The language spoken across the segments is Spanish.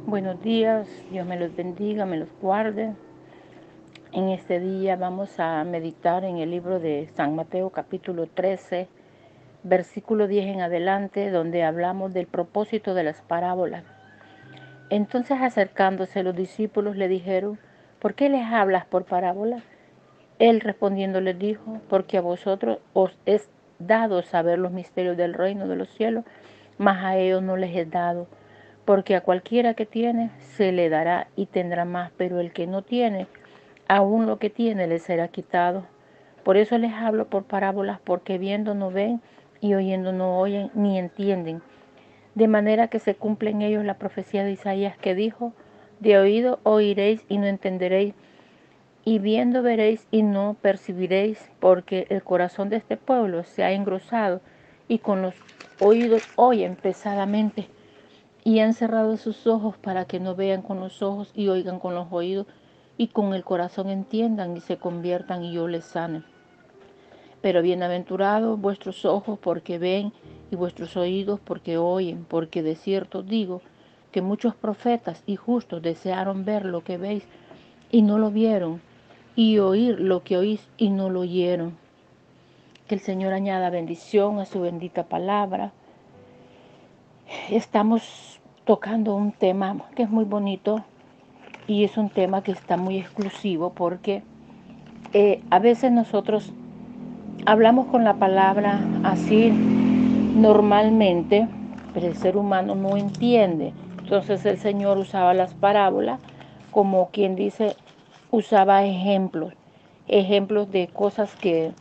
Buenos días, Dios me los bendiga, me los guarde. En este día vamos a meditar en el libro de San Mateo capítulo 13, versículo 10 en adelante, donde hablamos del propósito de las parábolas. Entonces acercándose los discípulos le dijeron, ¿por qué les hablas por parábolas? Él respondiendo les dijo, porque a vosotros os es dado saber los misterios del reino de los cielos, mas a ellos no les es dado, porque a cualquiera que tiene se le dará y tendrá más, pero el que no tiene, aún lo que tiene le será quitado. Por eso les hablo por parábolas, porque viendo no ven y oyendo no oyen ni entienden, de manera que se cumple en ellos la profecía de Isaías que dijo, de oído oiréis y no entenderéis, y viendo veréis y no percibiréis, porque el corazón de este pueblo se ha engrosado y con los oídos oyen pesadamente y han cerrado sus ojos para que no vean con los ojos y oigan con los oídos y con el corazón entiendan y se conviertan y yo les sane. Pero bienaventurados vuestros ojos porque ven y vuestros oídos porque oyen, porque de cierto digo que muchos profetas y justos desearon ver lo que veis y no lo vieron, y oír lo que oís y no lo oyeron. Que el Señor añada bendición a su bendita palabra. Estamos tocando un tema que es muy bonito y es un tema que está muy exclusivo porque a veces nosotros hablamos con la palabra así normalmente, pero el ser humano no entiende. Entonces el Señor usaba las parábolas como quien dice, usaba ejemplos de cosas que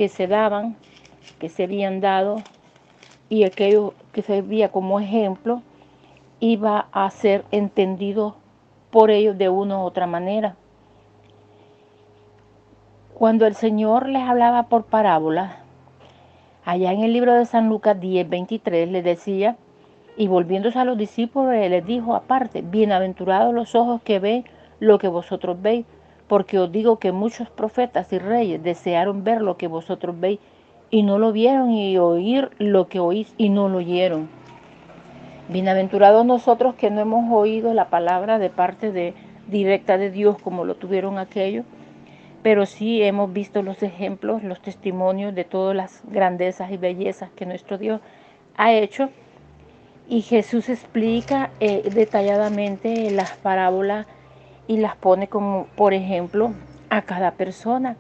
se daban, que se habían dado, y aquello que servía como ejemplo iba a ser entendido por ellos de una u otra manera. Cuando el Señor les hablaba por parábolas, allá en el libro de San Lucas 10:23 les decía, y volviéndose a los discípulos les dijo aparte, bienaventurados los ojos que ven lo que vosotros veis, porque os digo que muchos profetas y reyes desearon ver lo que vosotros veis y no lo vieron, y oír lo que oís y no lo oyeron. Bienaventurados nosotros que no hemos oído la palabra de parte directa de Dios como lo tuvieron aquellos, pero sí hemos visto los ejemplos, los testimonios de todas las grandezas y bellezas que nuestro Dios ha hecho. Y Jesús explica detalladamente las parábolas y las pone como, por ejemplo, a cada persona.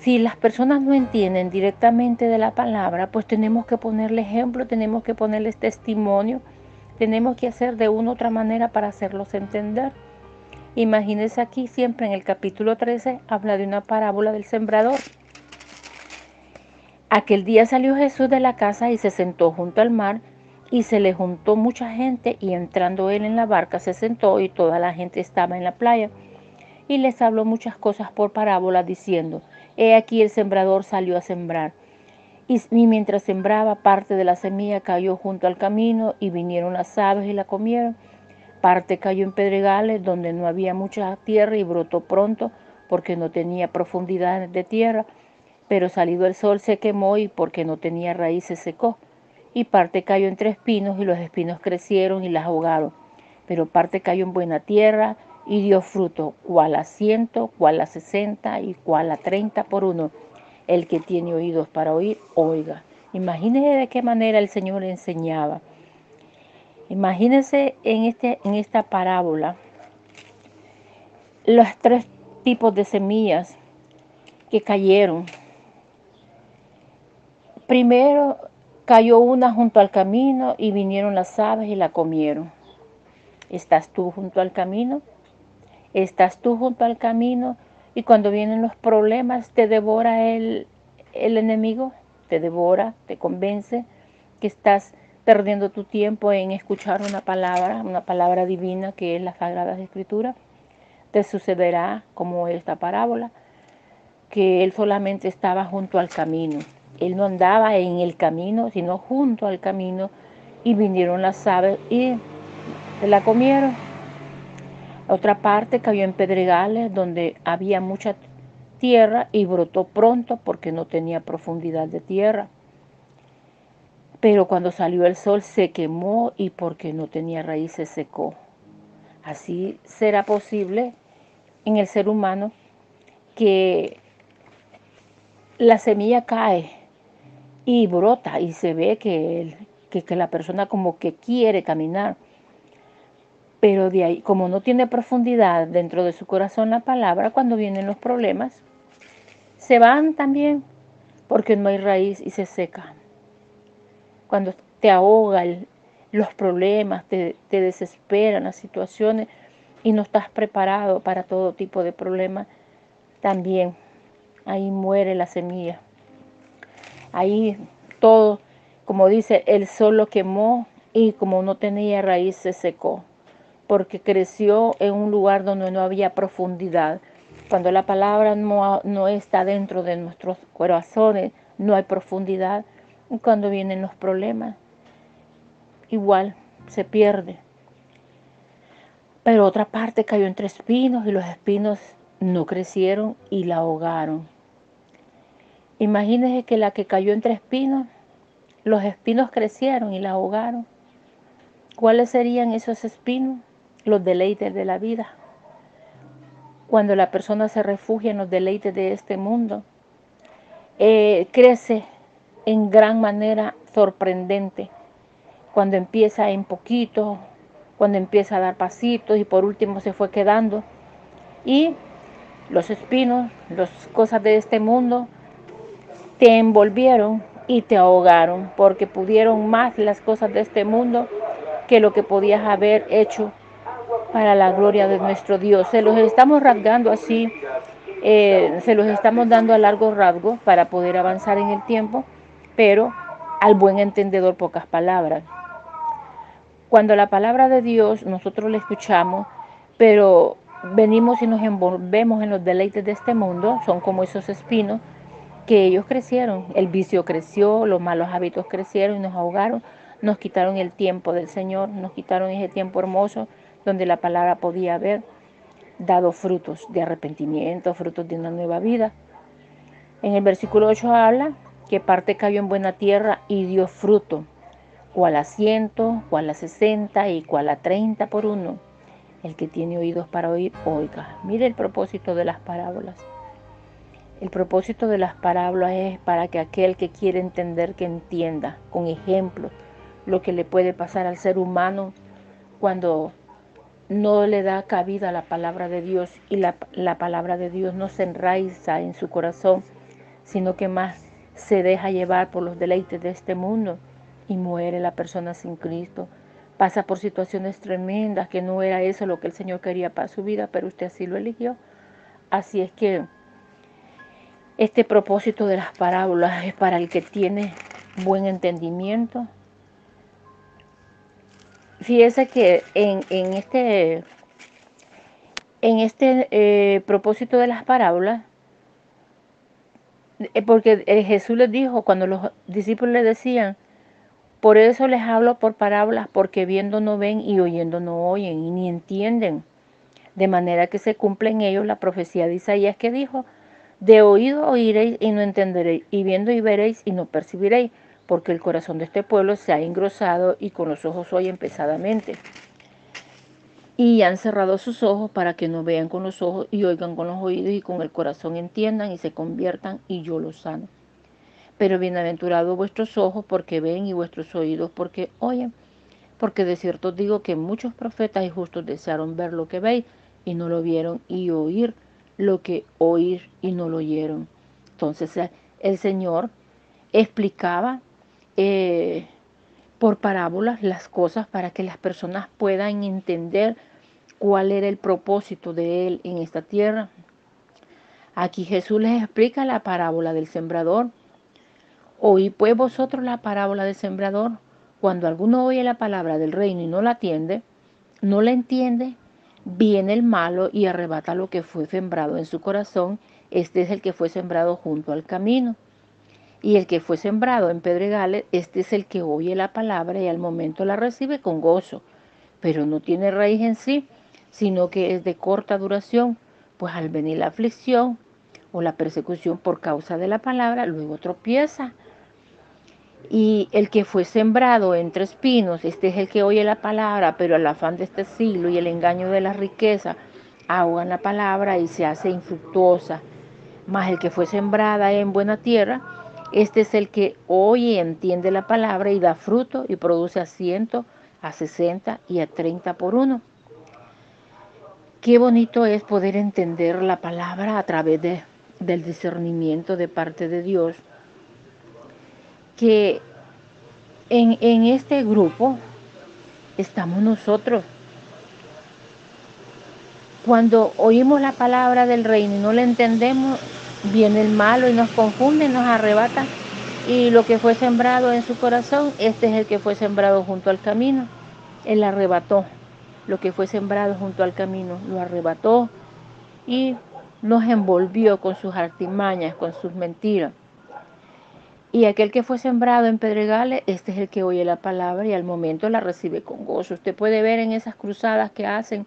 Si las personas no entienden directamente de la palabra, pues tenemos que ponerle ejemplo, tenemos que ponerles testimonio, tenemos que hacer de una u otra manera para hacerlos entender. Imagínense aquí siempre en el capítulo 13 habla de una parábola del sembrador. Aquel día salió Jesús de la casa y se sentó junto al mar, y se le juntó mucha gente, y entrando él en la barca se sentó, y toda la gente estaba en la playa. Y les habló muchas cosas por parábolas, diciendo, he aquí el sembrador salió a sembrar. Y mientras sembraba, parte de la semilla cayó junto al camino, y vinieron las aves y la comieron. Parte cayó en pedregales, donde no había mucha tierra, y brotó pronto, porque no tenía profundidad de tierra. Pero salido el sol se quemó, y porque no tenía raíz se secó. Y parte cayó entre espinos, y los espinos crecieron y las ahogaron. Pero parte cayó en buena tierra, y dio fruto, cual a 100, cual a 60 y cual a 30 por uno. El que tiene oídos para oír, oiga. Imagínense de qué manera el Señor le enseñaba. Imagínense en esta parábola los tres tipos de semillas que cayeron. Primero cayó una junto al camino, y vinieron las aves y la comieron. ¿Estás tú junto al camino? ¿Estás tú junto al camino? Y cuando vienen los problemas, te devora el enemigo, te devora, te convence que estás perdiendo tu tiempo en escuchar una palabra divina que es la Sagrada Escritura. Te sucederá como esta parábola, que él solamente estaba junto al camino. Él no andaba en el camino, sino junto al camino, y vinieron las aves y se la comieron. Otra parte cayó en pedregales, donde había mucha tierra, y brotó pronto porque no tenía profundidad de tierra. pero cuando salió el sol se quemó y porque no tenía raíz se secó. Así será posible en el ser humano que la semilla cae y brota y se ve que la persona como que quiere caminar, pero de ahí, como no tiene profundidad dentro de su corazón la palabra, cuando vienen los problemas, se van también porque no hay raíz y se seca. Cuando te ahoga los problemas, te desesperan las situaciones y no estás preparado para todo tipo de problemas, también ahí muere la semilla. Ahí todo, como dice, el sol lo quemó y como no tenía raíz se secó, porque creció en un lugar donde no había profundidad. Cuando la palabra no está dentro de nuestros corazones, no hay profundidad. Y cuando vienen los problemas, igual se pierde. Pero otra parte cayó entre espinos y los espinos no crecieron y la ahogaron. Imagínense que la que cayó entre espinos, los espinos crecieron y la ahogaron. ¿Cuáles serían esos espinos? Los deleites de la vida. Cuando la persona se refugia en los deleites de este mundo, crece en gran manera sorprendente. Cuando empieza en poquito, cuando empieza a dar pasitos y por último se fue quedando. Y los espinos, las cosas de este mundo, te envolvieron y te ahogaron porque pudieron más las cosas de este mundo que lo que podías haber hecho para la gloria de nuestro Dios. Se los estamos rasgando así, se los estamos dando a largo rasgo para poder avanzar en el tiempo, pero al buen entendedor pocas palabras. Cuando la palabra de Dios nosotros la escuchamos, pero venimos y nos envolvemos en los deleites de este mundo, son como esos espinos que ellos crecieron, el vicio creció, los malos hábitos crecieron y nos ahogaron, nos quitaron el tiempo del Señor, nos quitaron ese tiempo hermoso donde la palabra podía haber dado frutos de arrepentimiento, frutos de una nueva vida. En el versículo 8 habla que parte cayó en buena tierra y dio fruto, cual a 100, cual a 60 y cual a 30 por uno. El que tiene oídos para oír, oiga. Mire el propósito de las parábolas. El propósito de las parábolas es para que aquel que quiere entender, que entienda con ejemplos lo que le puede pasar al ser humano cuando no le da cabida a la palabra de Dios y la palabra de Dios no se enraiza en su corazón, sino que más se deja llevar por los deleites de este mundo y muere la persona sin Cristo. Pasa por situaciones tremendas que no era eso lo que el Señor quería para su vida, pero usted así lo eligió. Así es que este propósito de las parábolas es para el que tiene buen entendimiento. Fíjese que en este propósito de las parábolas, porque Jesús les dijo, cuando los discípulos le decían, por eso les hablo por parábolas, porque viendo no ven y oyendo no oyen y ni entienden. De manera que se cumple en ellos la profecía de Isaías que dijo, de oído oiréis y no entenderéis, y viendo y veréis y no percibiréis, porque el corazón de este pueblo se ha engrosado y con los ojos oyen pesadamente. Y han cerrado sus ojos para que no vean con los ojos y oigan con los oídos y con el corazón entiendan y se conviertan y yo los sano. Pero bienaventurados vuestros ojos porque ven y vuestros oídos porque oyen. Porque de cierto os digo que muchos profetas y justos desearon ver lo que veis y no lo vieron y oír lo que oír y no lo oyeron. Entonces el Señor explicaba por parábolas las cosas para que las personas puedan entender cuál era el propósito de Él en esta tierra. Aquí Jesús les explica la parábola del sembrador. Oí pues vosotros la parábola del sembrador. Cuando alguno oye la palabra del reino y no la atiende, no la entiende, viene el malo y arrebata lo que fue sembrado en su corazón. Este es el que fue sembrado junto al camino. Y el que fue sembrado en pedregales, este es el que oye la palabra y al momento la recibe con gozo, pero no tiene raíz en sí, sino que es de corta duración, pues al venir la aflicción o la persecución por causa de la palabra, luego tropieza. Y el que fue sembrado entre espinos, este es el que oye la palabra, pero el afán de este siglo y el engaño de la riqueza ahogan la palabra y se hace infructuosa. Mas el que fue sembrada en buena tierra, este es el que oye y entiende la palabra y da fruto y produce a 100, a 60 y a 30 por uno. Qué bonito es poder entender la palabra a través del discernimiento de parte de Dios, que en este grupo estamos nosotros. Cuando oímos la palabra del reino y no la entendemos, viene el malo y nos confunde, nos arrebata. Y lo que fue sembrado en su corazón, este es el que fue sembrado junto al camino. Él arrebató lo que fue sembrado junto al camino, lo arrebató y nos envolvió con sus artimañas, con sus mentiras. Y aquel que fue sembrado en pedregales, este es el que oye la palabra y al momento la recibe con gozo. Usted puede ver en esas cruzadas que hacen,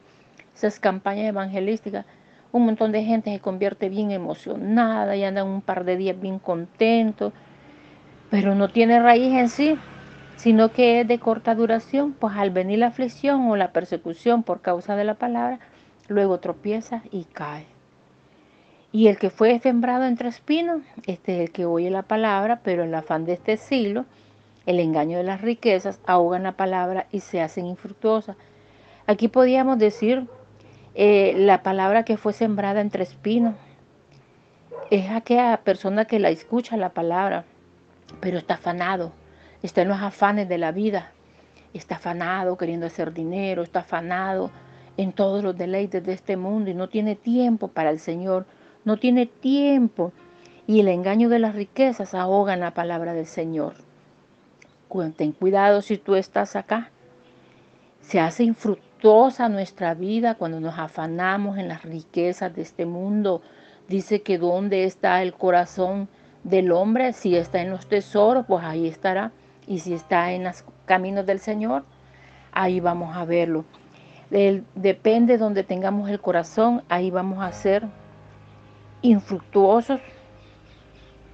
esas campañas evangelísticas, un montón de gente se convierte bien emocionada y andan un par de días bien contentos, pero no tiene raíz en sí, sino que es de corta duración, pues al venir la aflicción o la persecución por causa de la palabra, luego tropieza y cae. Y el que fue sembrado entre espinos, este es el que oye la palabra, pero el afán de este siglo, el engaño de las riquezas, ahogan la palabra y se hacen infructuosas. Aquí podríamos decir la palabra que fue sembrada entre espinos. Es aquella persona que la escucha la palabra, pero está afanado, está en los afanes de la vida, está afanado queriendo hacer dinero, está afanado en todos los deleites de este mundo y no tiene tiempo para el Señor, no tiene tiempo. Y el engaño de las riquezas ahogan la palabra del Señor. Ten cuidado si tú estás acá. Se hace infructuosa nuestra vida cuando nos afanamos en las riquezas de este mundo. Dice que dónde está el corazón del hombre, si está en los tesoros, pues ahí estará. Y si está en los caminos del Señor, ahí vamos a verlo. Depende de donde tengamos el corazón, ahí vamos a ser infructuosos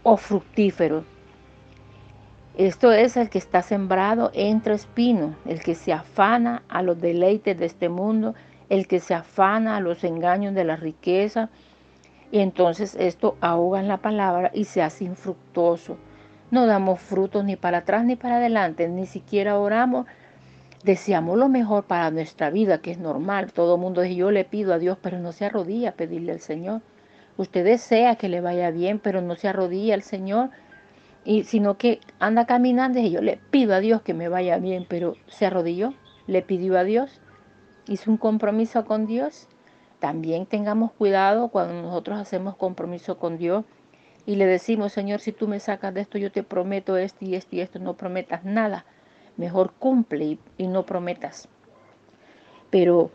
o fructíferos. Esto es el que está sembrado entre espinos, el que se afana a los deleites de este mundo, el que se afana a los engaños de la riqueza. Y entonces esto ahoga en la palabra y se hace infructuoso. No damos frutos ni para atrás ni para adelante, ni siquiera oramos. Deseamos lo mejor para nuestra vida, que es normal. Todo el mundo dice, yo le pido a Dios, pero no se arrodilla a pedirle al Señor. Usted desea que le vaya bien, pero no se arrodilla al Señor, sino que anda caminando y yo le pido a Dios que me vaya bien, pero se arrodilló, le pidió a Dios, hizo un compromiso con Dios. También tengamos cuidado cuando nosotros hacemos compromiso con Dios y le decimos, Señor, si tú me sacas de esto, yo te prometo esto y esto y esto, no prometas nada. Mejor cumple y no prometas. Pero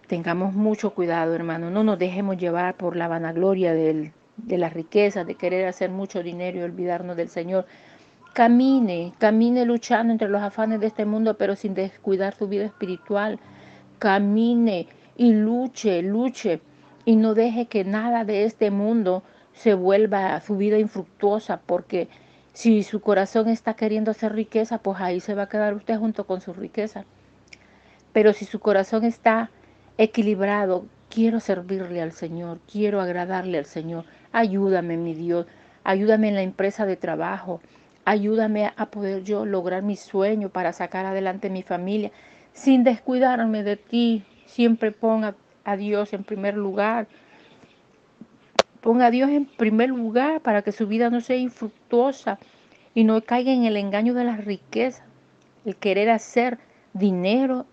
tengamos mucho cuidado, hermano. No nos dejemos llevar por la vanagloria de la riqueza, de querer hacer mucho dinero y olvidarnos del Señor. Camine luchando entre los afanes de este mundo, pero sin descuidar su vida espiritual. Camine y luche. Y no deje que nada de este mundo se vuelva a su vida infructuosa, porque si su corazón está queriendo hacer riqueza, pues ahí se va a quedar usted junto con su riqueza. Pero si su corazón está equilibrado, quiero servirle al Señor, quiero agradarle al Señor, ayúdame, mi Dios, ayúdame en la empresa de trabajo, ayúdame a poder yo lograr mi sueño para sacar adelante mi familia, sin descuidarme de ti. Siempre ponga a Dios en primer lugar. Ponga a Dios en primer lugar para que su vida no sea infructuosa y no caiga en el engaño de las riquezas. El querer hacer dinero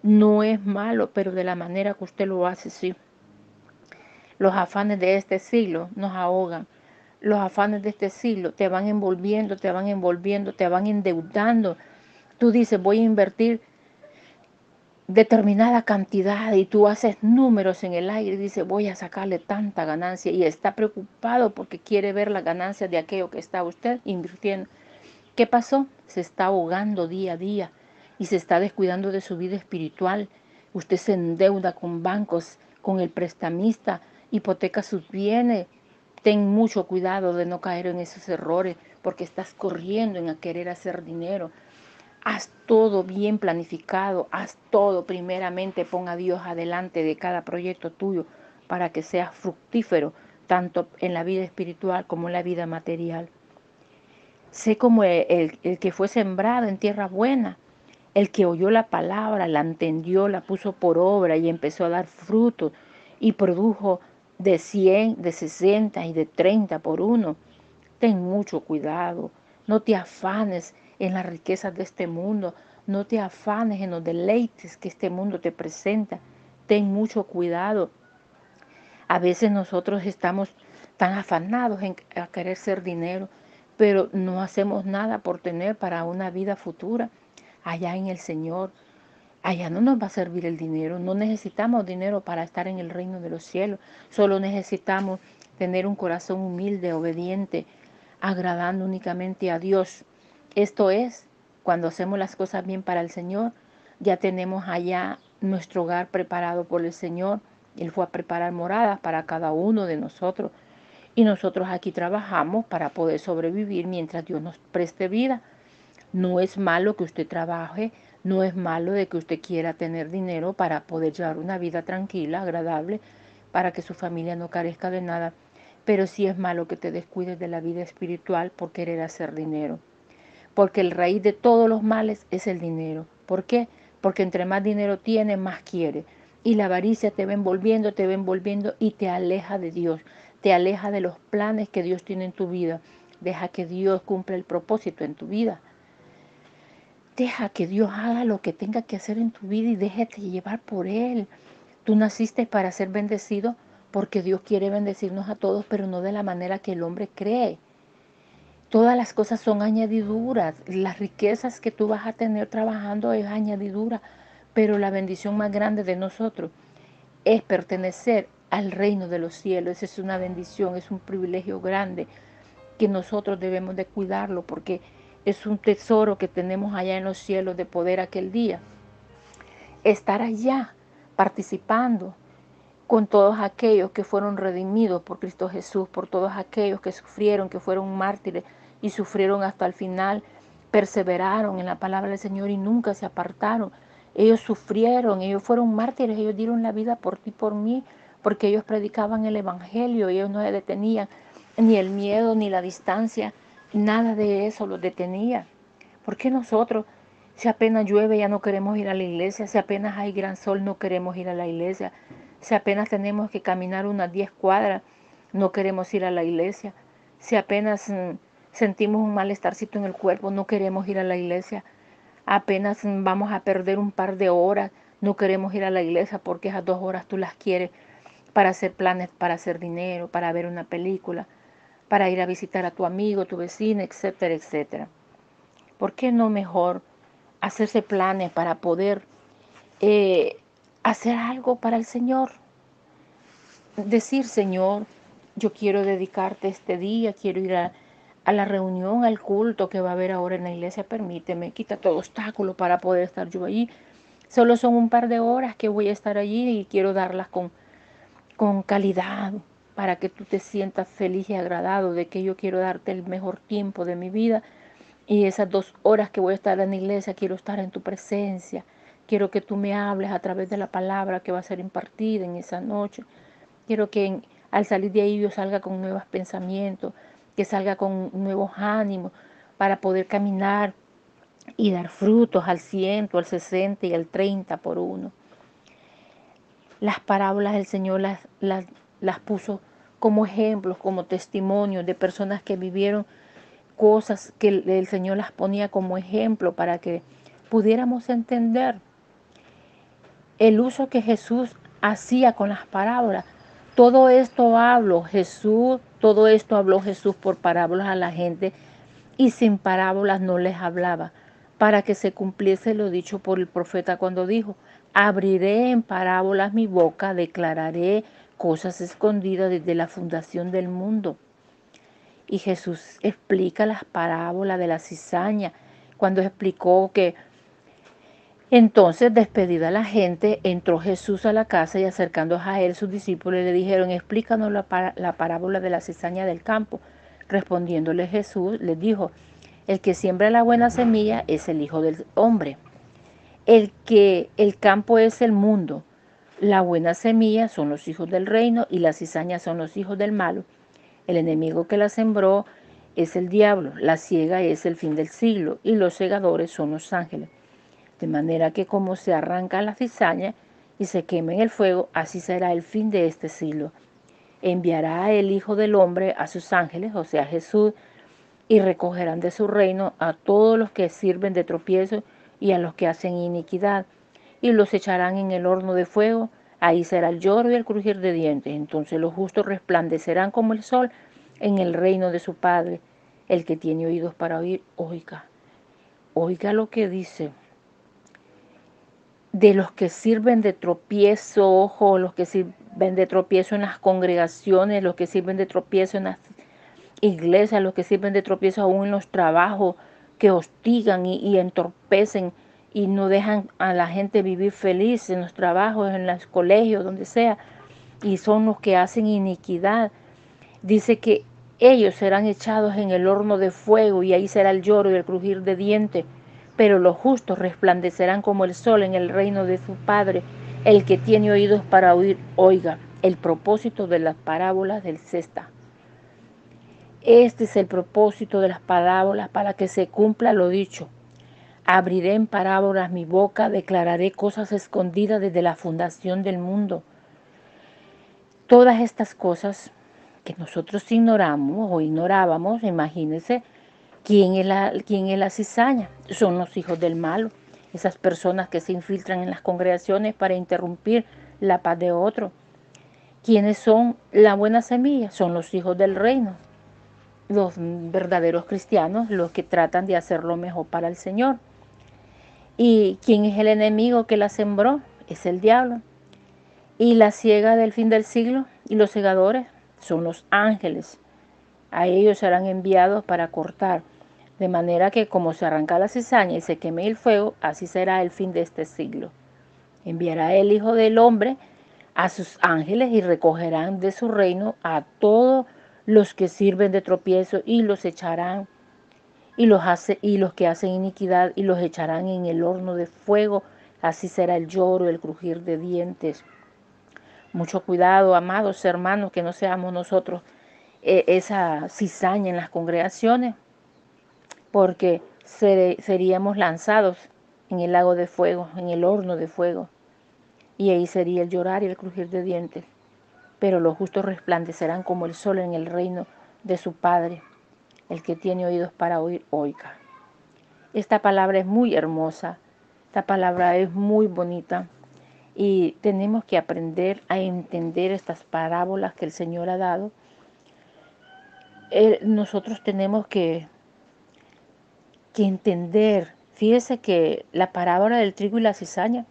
no es malo, pero de la manera que usted lo hace, sí. Los afanes de este siglo nos ahogan. Los afanes de este siglo te van envolviendo, te van endeudando. Tú dices, voy a invertir determinada cantidad y tú haces números en el aire y dices, voy a sacarle tanta ganancia y está preocupado porque quiere ver las ganancias de aquello que está usted invirtiendo. ¿Qué pasó? Se está ahogando día a día y se está descuidando de su vida espiritual. Usted se endeuda con bancos, con el prestamista, hipoteca sus bienes, Ten mucho cuidado de no caer en esos errores porque estás corriendo en a querer hacer dinero. Haz todo bien planificado, haz todo primeramente, pon a Dios adelante de cada proyecto tuyo para que sea fructífero, tanto en la vida espiritual como en la vida material. Sé como el que fue sembrado en tierra buena, el que oyó la palabra, la entendió, la puso por obra y empezó a dar fruto y produjo de 100, de 60 y de 30 por uno. Ten mucho cuidado, no te afanes en las riquezas de este mundo, no te afanes en los deleites que este mundo te presenta. Ten mucho cuidado. A veces nosotros estamos tan afanados en a querer ser dinero, pero no hacemos nada por tener para una vida futura allá en el Señor. Allá no nos va a servir el dinero, no necesitamos dinero para estar en el reino de los cielos, solo necesitamos tener un corazón humilde, obediente, agradando únicamente a Dios. Esto es, cuando hacemos las cosas bien para el Señor, ya tenemos allá nuestro hogar preparado por el Señor. Él fue a preparar moradas para cada uno de nosotros. Y nosotros aquí trabajamos para poder sobrevivir mientras Dios nos preste vida. No es malo que usted trabaje, no es malo de que usted quiera tener dinero para poder llevar una vida tranquila, agradable, para que su familia no carezca de nada. Pero sí es malo que te descuides de la vida espiritual por querer hacer dinero. Porque el raíz de todos los males es el dinero. ¿Por qué? Porque entre más dinero tiene, más quiere. Y la avaricia te va envolviendo y te aleja de Dios. Te aleja de los planes que Dios tiene en tu vida. Deja que Dios cumpla el propósito en tu vida. Deja que Dios haga lo que tenga que hacer en tu vida y déjate llevar por Él. Tú naciste para ser bendecido porque Dios quiere bendecirnos a todos, pero no de la manera que el hombre cree. Todas las cosas son añadiduras. Las riquezas que tú vas a tener trabajando es añadidura, pero la bendición más grande de nosotros es pertenecer al reino de los cielos. Esa es una bendición, es un privilegio grande que nosotros debemos de cuidarlo porque es un tesoro que tenemos allá en los cielos de poder aquel día estar allá participando con todos aquellos que fueron redimidos por Cristo Jesús, por todos aquellos que sufrieron, que fueron mártires y sufrieron hasta el final, perseveraron en la palabra del Señor y nunca se apartaron. Ellos sufrieron, ellos fueron mártires, ellos dieron la vida por ti, por mí, porque ellos predicaban el Evangelio, ellos no se detenían, ni el miedo, ni la distancia, nada de eso los detenía. ¿Por qué nosotros, si apenas llueve, ya no queremos ir a la iglesia? Si apenas hay gran sol, no queremos ir a la iglesia. Si apenas tenemos que caminar unas 10 cuadras, no queremos ir a la iglesia. Si apenas sentimos un malestarcito en el cuerpo, no queremos ir a la iglesia. Apenas vamos a perder un par de horas, no queremos ir a la iglesia porque esas 2 horas tú las quieres para hacer planes, para hacer dinero, para ver una película, para ir a visitar a tu amigo, tu vecino, etcétera, etcétera. ¿Por qué no mejor hacerse planes para poder hacer algo para el Señor? Decir, Señor, yo quiero dedicarte este día, quiero ir a la reunión, al culto que va a haber ahora en la iglesia, permíteme, quita todo obstáculo para poder estar yo allí. Solo son un par de horas que voy a estar allí y quiero darlas con calidad para que tú te sientas feliz y agradado de que yo quiero darte el mejor tiempo de mi vida. Y esas 2 horas que voy a estar en la iglesia, quiero estar en tu presencia. Quiero que tú me hables a través de la palabra que va a ser impartida en esa noche. Quiero que al salir de ahí yo salga con nuevos pensamientos, que salga con nuevos ánimos para poder caminar y dar frutos al 100, al 60 y al 30 por uno. Las parábolas del Señor las puso como ejemplos, como testimonios de personas que vivieron cosas que el Señor las ponía como ejemplo para que pudiéramos entender el uso que Jesús hacía con las parábolas. Todo esto habló Jesús por parábolas a la gente y sin parábolas no les hablaba, para que se cumpliese lo dicho por el profeta cuando dijo: abriré en parábolas mi boca, declararé cosas escondidas desde la fundación del mundo. Y Jesús explica las parábolas de la cizaña, cuando explicó que Entonces, despedida la gente, entró Jesús a la casa y acercándose a él sus discípulos le dijeron, explícanos la parábola de la cizaña del campo. Respondiéndole Jesús, les dijo, el que siembra la buena semilla es el Hijo del Hombre. El campo es el mundo. La buena semilla son los hijos del reino y la cizaña son los hijos del malo. El enemigo que la sembró es el diablo, la siega es el fin del siglo y los segadores son los ángeles. De manera que como se arranca la cizaña y se quema en el fuego, así será el fin de este siglo. Enviará el Hijo del Hombre a sus ángeles, o sea Jesús, y recogerán de su reino a todos los que sirven de tropiezo y a los que hacen iniquidad, y los echarán en el horno de fuego, ahí será el lloro y el crujir de dientes. Entonces los justos resplandecerán como el sol en el reino de su Padre. El que tiene oídos para oír, oiga. Oiga lo que dice. De los que sirven de tropiezo, ojo, los que sirven de tropiezo en las congregaciones, los que sirven de tropiezo en las iglesias, los que sirven de tropiezo aún en los trabajos, que hostigan y entorpecen y no dejan a la gente vivir feliz en los trabajos, en los colegios, donde sea, y son los que hacen iniquidad. Dice que ellos serán echados en el horno de fuego y ahí será el lloro y el crujir de dientes, pero los justos resplandecerán como el sol en el reino de su Padre. El que tiene oídos para oír, oiga. El propósito de las parábolas del Cesta. Este es el propósito de las parábolas para que se cumpla lo dicho. Abriré en parábolas mi boca, declararé cosas escondidas desde la fundación del mundo. Todas estas cosas que nosotros ignoramos o ignorábamos, imagínense, ¿quién es la cizaña? Son los hijos del malo, esas personas que se infiltran en las congregaciones para interrumpir la paz de otro. ¿Quiénes son la buena semilla? Son los hijos del reino, los verdaderos cristianos, los que tratan de hacer lo mejor para el Señor. ¿Y quién es el enemigo que la sembró? Es el diablo. Y la siega del fin del siglo y los segadores son los ángeles. A ellos serán enviados para cortar, de manera que como se arranca la cizaña y se queme el fuego, así será el fin de este siglo. Enviará el Hijo del Hombre a sus ángeles y recogerán de su reino a todos los que sirven de tropiezo y los echarán y los que hacen iniquidad y los echarán en el horno de fuego, así será el lloro, el crujir de dientes. Mucho cuidado, amados hermanos, que no seamos nosotros esa cizaña en las congregaciones, porque seríamos lanzados en el lago de fuego, en el horno de fuego, y ahí sería el llorar y el crujir de dientes. Pero los justos resplandecerán como el sol en el reino de su Padre. El que tiene oídos para oír, oiga. Esta palabra es muy hermosa, esta palabra es muy bonita y tenemos que aprender a entender estas parábolas que el Señor ha dado. Nosotros tenemos que entender, fíjese que la parábola del trigo y la cizaña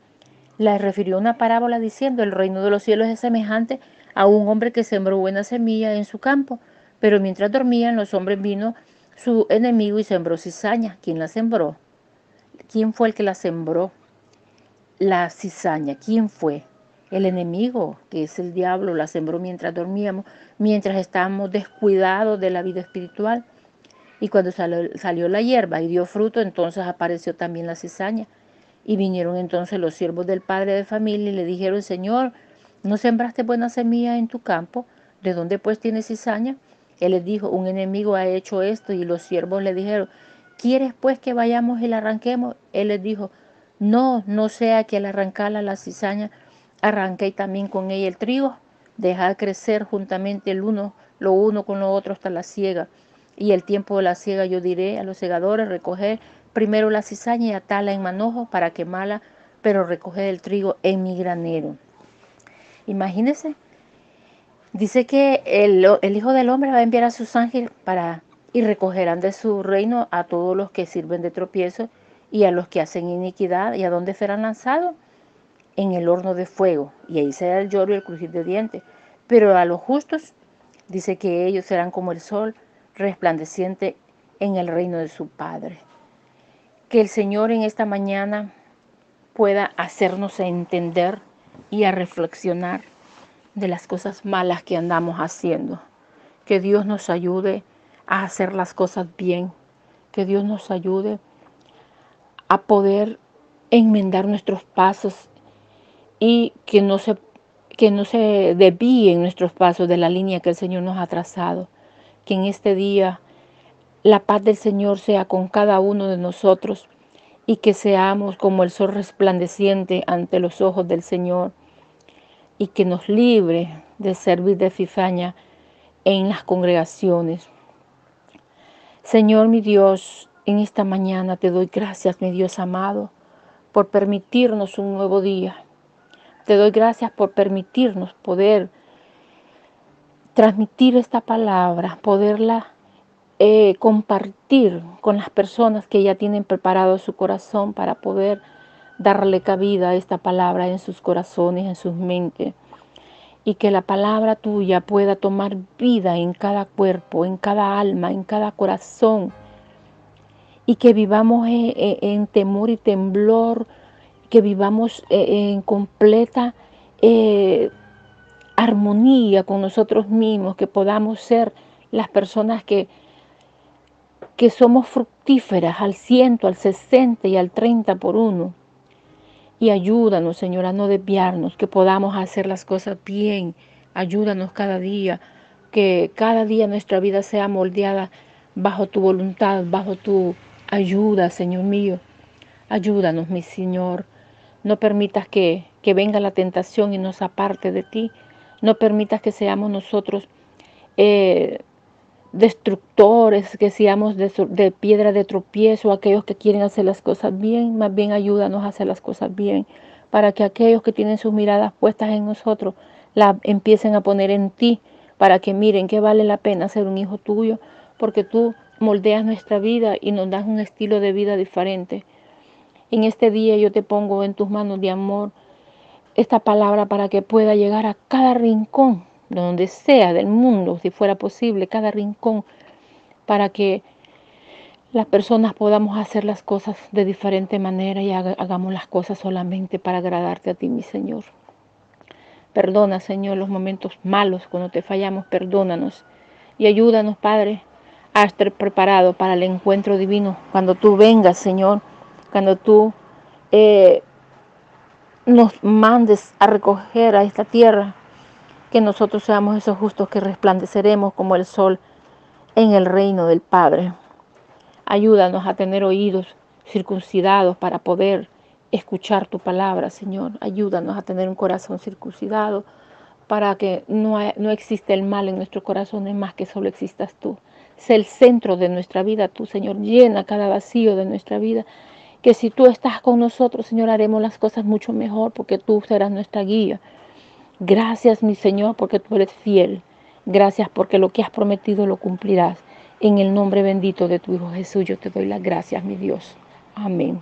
la refirió a una parábola diciendo, el reino de los cielos es semejante a un hombre que sembró buena semilla en su campo, pero mientras dormían los hombres vino su enemigo y sembró cizaña. ¿Quién la sembró? ¿Quién fue el que la sembró? La cizaña, ¿quién fue? El enemigo, que es el diablo, la sembró mientras dormíamos, mientras estábamos descuidados de la vida espiritual. Y cuando salió la hierba y dio fruto, entonces apareció también la cizaña. Y vinieron entonces los siervos del padre de familia y le dijeron, Señor, ¿no sembraste buena semilla en tu campo? ¿De dónde pues tienes cizaña? Él les dijo, un enemigo ha hecho esto. Y los siervos le dijeron, ¿quieres pues que vayamos y la arranquemos? Él les dijo, no, no sea que al arrancarla la cizaña arranquéis también con ella el trigo. Dejad crecer juntamente lo uno con lo otro hasta la siega. Y el tiempo de la siega yo diré a los segadores, recoger primero la cizaña y atarla en manojos para quemarla, pero recoger el trigo en mi granero. Imagínense, dice que el Hijo del Hombre va a enviar a sus ángeles y recogerán de su reino a todos los que sirven de tropiezo y a los que hacen iniquidad. ¿Y a dónde serán lanzados? En el horno de fuego, y ahí será el lloro y el crujir de dientes. Pero a los justos, dice que ellos serán como el sol resplandeciente en el reino de su Padre. Que el Señor en esta mañana pueda hacernos entender y a reflexionar de las cosas malas que andamos haciendo. Que Dios nos ayude a hacer las cosas bien. Que Dios nos ayude a poder enmendar nuestros pasos y que no se desvíen nuestros pasos de la línea que el Señor nos ha trazado. Que en este día la paz del Señor sea con cada uno de nosotros y que seamos como el sol resplandeciente ante los ojos del Señor y que nos libre de servir de cizaña en las congregaciones. Señor mi Dios, en esta mañana te doy gracias, mi Dios amado, por permitirnos un nuevo día. Te doy gracias por permitirnos poder transmitir esta palabra, poderla compartir con las personas que ya tienen preparado su corazón para poder darle cabida a esta palabra en sus corazones, en sus mentes. Y que la palabra tuya pueda tomar vida en cada cuerpo, en cada alma, en cada corazón. Y que vivamos en temor y temblor, que vivamos en completa armonía con nosotros mismos, que podamos ser las personas que somos fructíferas al 100, al 60 y al 30 por uno. Y ayúdanos, Señor, a no desviarnos, que podamos hacer las cosas bien. Ayúdanos cada día, que cada día nuestra vida sea moldeada bajo tu voluntad, bajo tu ayuda, Señor mío. Ayúdanos, mi Señor. No permitas que venga la tentación y nos aparte de ti. No permitas que seamos nosotros destructores, que seamos de piedra de tropiezo, aquellos que quieren hacer las cosas bien. Más bien ayúdanos a hacer las cosas bien, para que aquellos que tienen sus miradas puestas en nosotros, la empiecen a poner en ti, para que miren que vale la pena ser un hijo tuyo, porque tú moldeas nuestra vida y nos das un estilo de vida diferente. En este día yo te pongo en tus manos de amor esta palabra para que pueda llegar a cada rincón, donde sea del mundo, si fuera posible, cada rincón, para que las personas podamos hacer las cosas de diferente manera y hagamos las cosas solamente para agradarte a ti, mi Señor. Perdona, Señor, los momentos malos cuando te fallamos, perdónanos y ayúdanos, Padre, a estar preparado para el encuentro divino. Cuando tú vengas, Señor, cuando tú nos mandes a recoger a esta tierra, que nosotros seamos esos justos que resplandeceremos como el sol en el reino del Padre. Ayúdanos a tener oídos circuncidados para poder escuchar tu palabra, Señor. Ayúdanos a tener un corazón circuncidado para que no exista el mal en nuestros corazones más que solo existas tú. Sé el centro de nuestra vida, tú, Señor. Llena cada vacío de nuestra vida. Que si tú estás con nosotros, Señor, haremos las cosas mucho mejor porque tú serás nuestra guía. Gracias, mi Señor, porque tú eres fiel. Gracias porque lo que has prometido lo cumplirás. En el nombre bendito de tu Hijo Jesús, yo te doy las gracias, mi Dios. Amén.